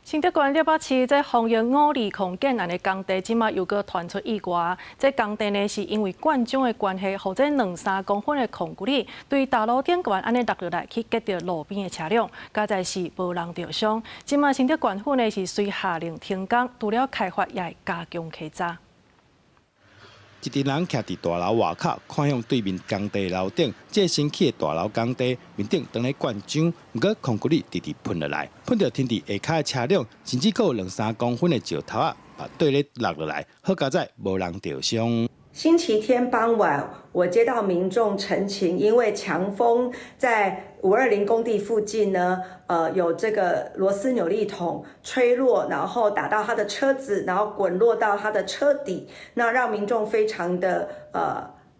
新竹县台北市在防疫5例建案的工地，即马又搁传出意外。这工地呢是因为灌浆的关系，或者2-3公分的空骨里对大路顶悬安尼落落来，去夹到路边的车辆，加在是无人着伤。即马新竹县府呢是随下令停工，除了开发也会加强稽查。 一群人徛伫大楼外口，看向对面工地楼顶。这新起的大楼工地面顶当咧灌浆，不过空骨里直直喷落来，喷到天地下骹的车辆，甚至有2-3公分的石头啊，对咧落落来，好佳在无人着伤。 星期天傍晚，我接到民众陈情，因为强风在520工地附近呢，有这个螺丝扭力筒吹落，然后打到他的车子，然后滚落到他的车底，那让民众非常的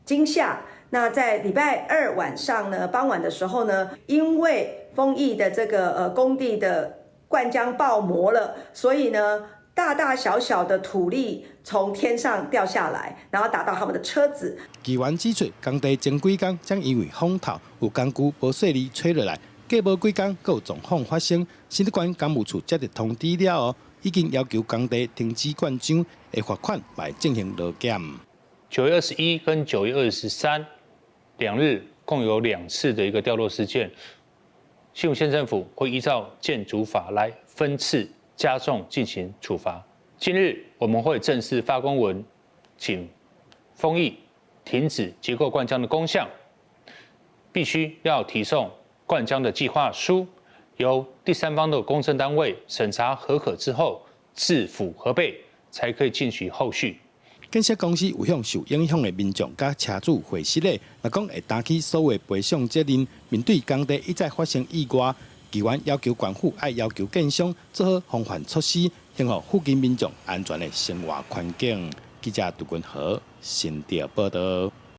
惊吓。那在礼拜2晚上呢，傍晚的时候呢，因为丰益的这个工地的灌浆爆磨了，所以呢。 大大小小的土粒从天上掉下来，然后打到他们的车子。机关指出，工地前几天将因为风头有工具无细粒吹落来，过无几天，佫有状况发生。新竹县工务处接到通知了后，已经要求工地停止灌浆，会罚款，来进行劳检。9月21跟9月232日共有2次的一个掉落事件，新竹县政府会依照建筑法来分次。 加重进行处罚。近日，我们会正式发公文，请丰益停止结构灌浆的工项，必须要提送灌浆的计划书，由第三方的公证单位审查核可之后，自符核备，才可以进行后续。 建设公司有向受影响的民众甲车主会失礼，若讲会担起所有赔偿责任。面对工地一再发生意外。 机关要求县府要求建商做好防范措施，确保附近民众安全的生活环境。记者杜君和新竹报道。